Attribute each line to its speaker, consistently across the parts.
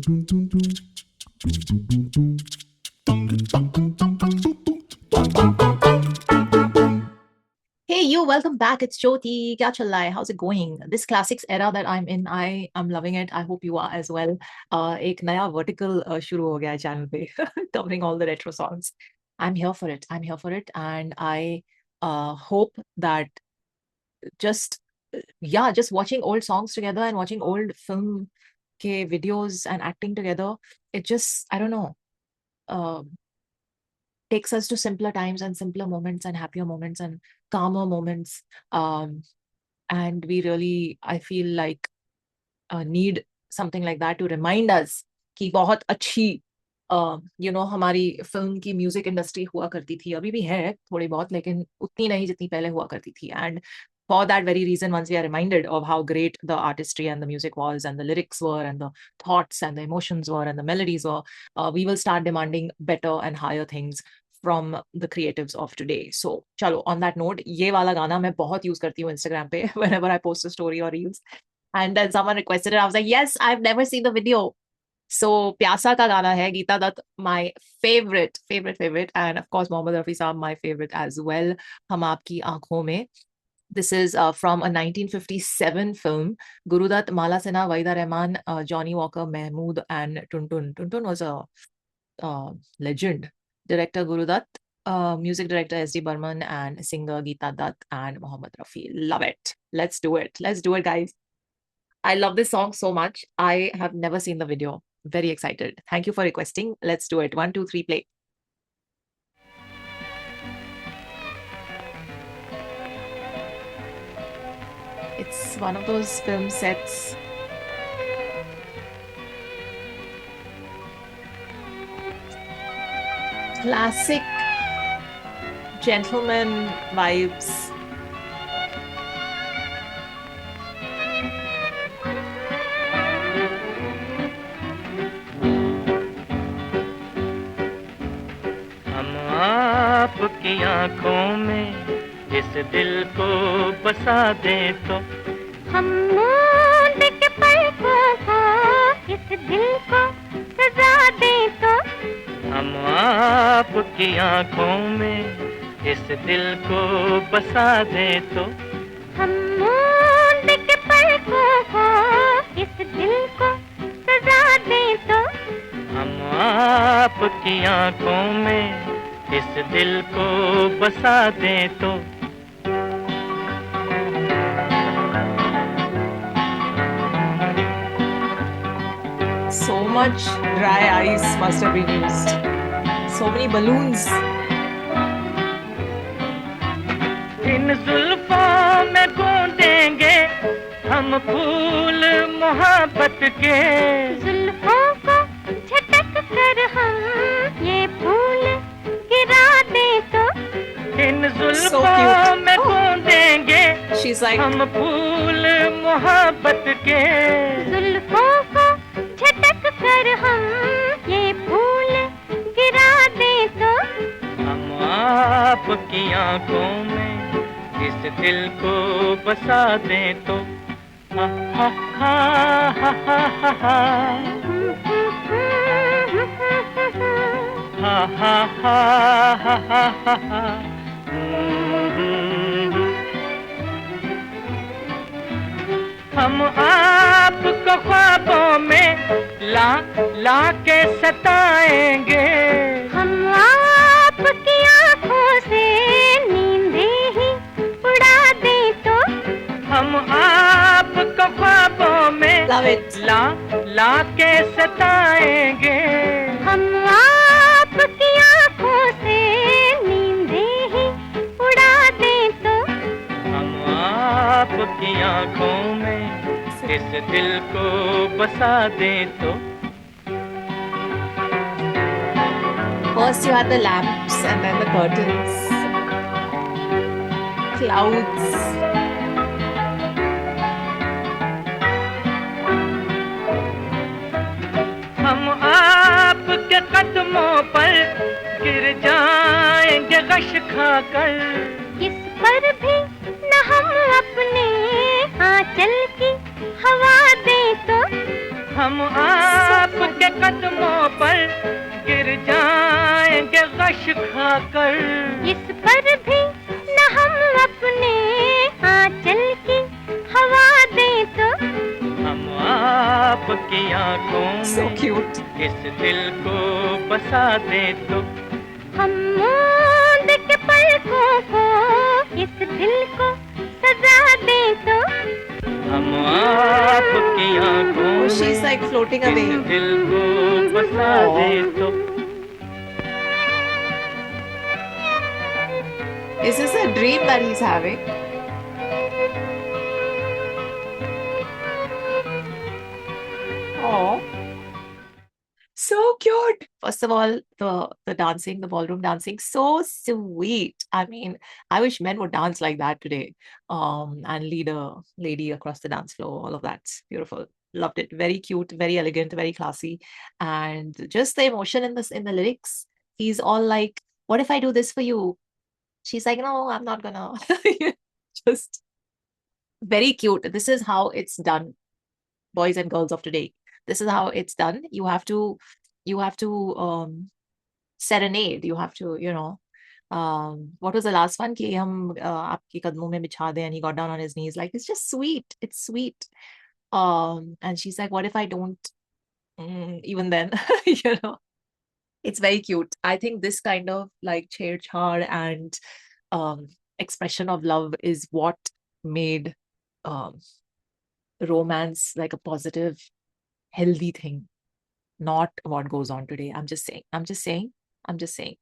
Speaker 1: Hey you, welcome back. It's Jyoti. क्या चल रहा है? How's it going? This classics era that I'm in, I am loving it. I hope you are as well. एक नया vertical शुरू हो गया है channel पे, covering all the retro songs. I'm here for it. I'm here for it, and I hope that just just watching old songs together and watching old film ke videos and acting together, it just, I don't know, uh, takes us to simpler times and simpler moments and happier moments and calmer moments. Um, and we really, I feel like, need something like that to remind us कि बहुत अच्छी हमारी film की music industry हुआ करती थी, अभी भी है थोड़ी बहुत, लेकिन उतनी नहीं जितनी पहले हुआ करती थी. And for that very reason, once we are reminded of how great the artistry and the music was and the lyrics were and the thoughts and the emotions were and the melodies were, we will start demanding better and higher things from the creatives of today. So chalo, on that note, ये वाला गाना मैं बहुत use करती हूँ Instagram पे whenever I post a story or reels. And then someone requested it. I was like, yes, I've never seen the video. So प्यासा का गाना है, Geeta Dutt, my favorite, and of course Mohammad Rafi साहब, my favorite as well, हम आपकी आंखों में. This is from a 1957 film. Gurudutt, Mala Sinha, Waida Rahman, Johnny Walker, Mahmood, and Tuntun. Tuntun was a legend. Director Gurudutt, music director S.D. Burman, and singer Geeta Dutt and Mohammad Rafi. Love it. Let's do it. Let's do it, guys. I love this song so much. I have never seen the video. Very excited. Thank you for requesting. Let's do it. 1, 2, 3, play. It's one of those film sets. Classic gentleman vibes.
Speaker 2: हम आपकी आंखों में इस दिल को बसा दें तो,
Speaker 3: हम मूंद के पलकों को इस दिल को सजा दें तो,
Speaker 2: हम आपकी आंखों में इस दिल को बसा दें तो,
Speaker 3: हम मूंद के पलकों को इस दिल को सजा दें तो,
Speaker 2: हम आपकी आंखों में इस दिल को बसा दें तो.
Speaker 1: So much dry ice must have been used. So many balloons.
Speaker 2: इन जुल्फों में गूंदेंगे हम फूल मोहब्बत के,
Speaker 3: जुल्फों को झटक कर हम ये फूल गिरा दें तो,
Speaker 2: इन जुल्फों में गूंदेंगे
Speaker 1: She's like,
Speaker 2: हम फूल मोहब्बत के,
Speaker 3: जुल्फों को झटक कर हम ये फूल गिरा दें तो,
Speaker 2: हम आपकी आंखों में इस दिल को बसा दें तो. हा हा हा हा हा हा हा हा हा हा हा हा. हम आपको ख्वाबों में ला ला के सताएंगे,
Speaker 3: हम आपकी आँखों से नींदें ही उड़ा दें तो,
Speaker 2: हम आपको ख्वाबों में
Speaker 1: love it.
Speaker 2: ला ला के सताएंगे,
Speaker 3: हम आपकी आँखों से नींदें ही उड़ा दें तो,
Speaker 2: हम आपकी आंखों में इस दिल को बसा दें तो.
Speaker 1: First you had the lamps and then the curtains, clouds.
Speaker 2: हम आपके कदमों पर गिर जाएंगे गश खाकर,
Speaker 3: इस पर भी न हम अपने आंचल की हवा दें तो,
Speaker 2: हम आपके कदमों पर गिर जाएंगे गश खाकर।
Speaker 3: इस पर भी न हम अपने आंचल की हवा दें तो
Speaker 2: हम आपकी आंखों
Speaker 1: So
Speaker 2: में
Speaker 1: cute.
Speaker 2: इस दिल को बसा दें तो
Speaker 3: हम मूंद के पलकों को इस दिल को सजा दें तो
Speaker 2: हम आपकी आंखों
Speaker 1: Oh, she's
Speaker 2: में
Speaker 1: like floating
Speaker 2: इस
Speaker 1: away.
Speaker 2: दिल को बसा दें तो
Speaker 1: Is this a dream that he's having? Oh, so cute. First of all, the dancing, the ballroom dancing, so sweet. I mean, I wish men would dance like that today. And lead a lady across the dance floor. All of that's beautiful. Loved it. Very cute, very elegant, very classy, and just the emotion in this in the lyrics. He's all like, "What if I do this for you?" She's like, "No, I'm not gonna." Just very cute. This is how it's done, boys and girls of today. This is how it's done. You have to serenade. You have to, what was the last one? कि हम आपके कदमों में बिछा दें, and he got down on his knees. Like, it's just sweet. It's sweet. And she's like, what if I don't? Even then, you know, it's very cute. I think this kind of like chhedchhad and expression of love is what made um, romance like a positive, healthy thing, not what goes on today. I'm just saying. I'm just saying. I'm just saying.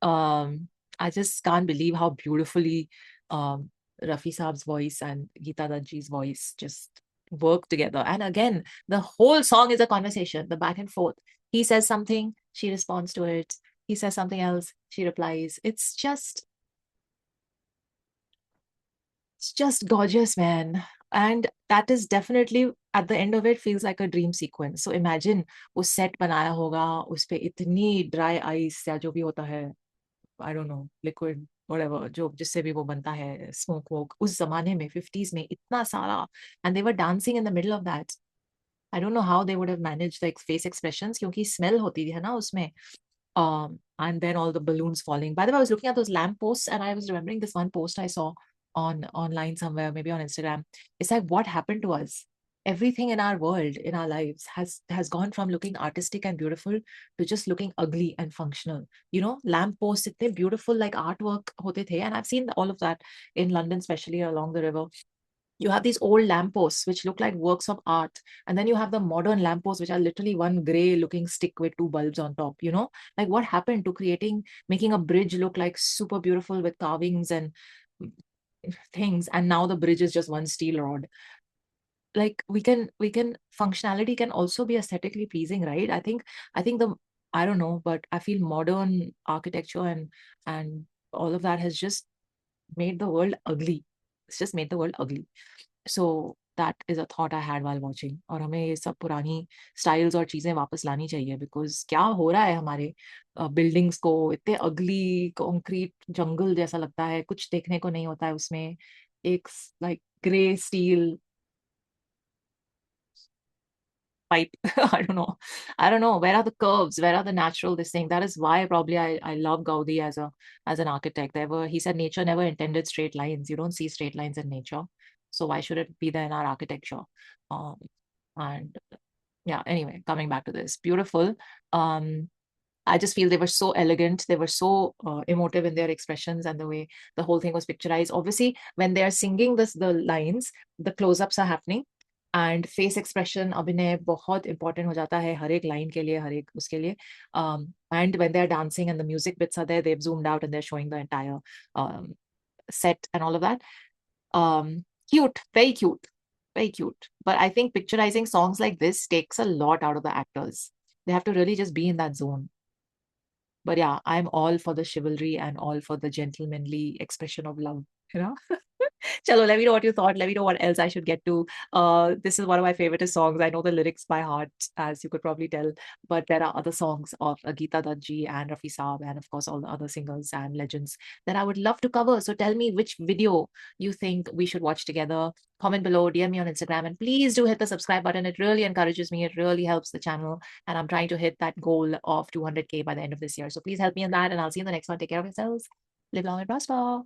Speaker 1: I just can't believe how beautifully Rafi Saab's voice and Geeta Danji's voice just work together. And again, the whole song is a conversation, the back and forth. He says something, she responds to it. He says something else, she replies. It's just gorgeous, man. And that is definitely at the end of it feels like a dream sequence. So imagine वो set बनाया होगा, उस पे इतनी dry ice या जो भी होता है, I don't know, liquid, whatever, जो जिससे भी वो बनता है, smoke woke, उस जमाने में 50s में इतना सारा, and they were dancing in the middle of that. I don't know how they would have managed like face expressions क्योंकि smell होती है ना उसमें. And then all the balloons falling. By the way, I was looking at those lamp posts and I was remembering this one post I saw online somewhere, maybe on Instagram. It's like, what happened to us? Everything in our world, in our lives, has gone from looking artistic and beautiful to just looking ugly and functional. You know, lamp posts, itne beautiful like artwork hote the, and I've seen all of that in London, especially along the river. You have these old lampposts which look like works of art, and then you have the modern lampposts which are literally one gray looking stick with two bulbs on top. You know, like what happened to making a bridge look like super beautiful with carvings and things, and now the bridge is just one steel rod. Like we can functionality can also be aesthetically pleasing, right? I think the I don't know, but I feel modern architecture and all of that has just made the world ugly. It's just made the world ugly. So that is a thought I had while watching. और हमें ये सब पुरानी styles और चीजें वापस लानी चाहिए, बिकॉज क्या हो रहा है हमारे बिल्डिंग्स को, इतने अगली कंक्रीट जंगल जैसा लगता है, कुछ देखने को नहीं होता है उसमें. एक like grey steel pipe. I don't know where are the curves, where are the natural this thing. That is why probably I love Gaudi as an architect. He said nature never intended straight lines. You don't see straight lines in nature, so why should it be there in our architecture? And yeah, anyway, coming back to this, beautiful. I just feel they were so elegant. They were so emotive in their expressions and the way the whole thing was picturized. Obviously, when they are singing the lines, the close-ups are happening. And face expression अभिनय बहुत important हो जाता है हर एक line के लिए, हर एक उसके लिए. And when they are dancing and the music beats are there, they have zoomed out and they're showing the entire set and all of that. Cute, very cute, very cute. But I think picturizing songs like this takes a lot out of the actors. They have to really just be in that zone. But yeah, I'm all for the chivalry and all for the gentlemanly expression of love, you know. Chalo, let me know what you thought. Let me know what else I should get to. This is one of my favorite songs. I know the lyrics by heart, as you could probably tell, but there are other songs of Geeta Dutt ji and Rafi Saab, and of course all the other singers and legends that I would love to cover. So tell me which video you think we should watch together. Comment below, DM me on Instagram, and please do hit the subscribe button. It really encourages me. It really helps the channel, and I'm trying to hit that goal of 200K by the end of this year. So please help me in that, and I'll see you in the next one. Take care of yourselves. Live long and prosper.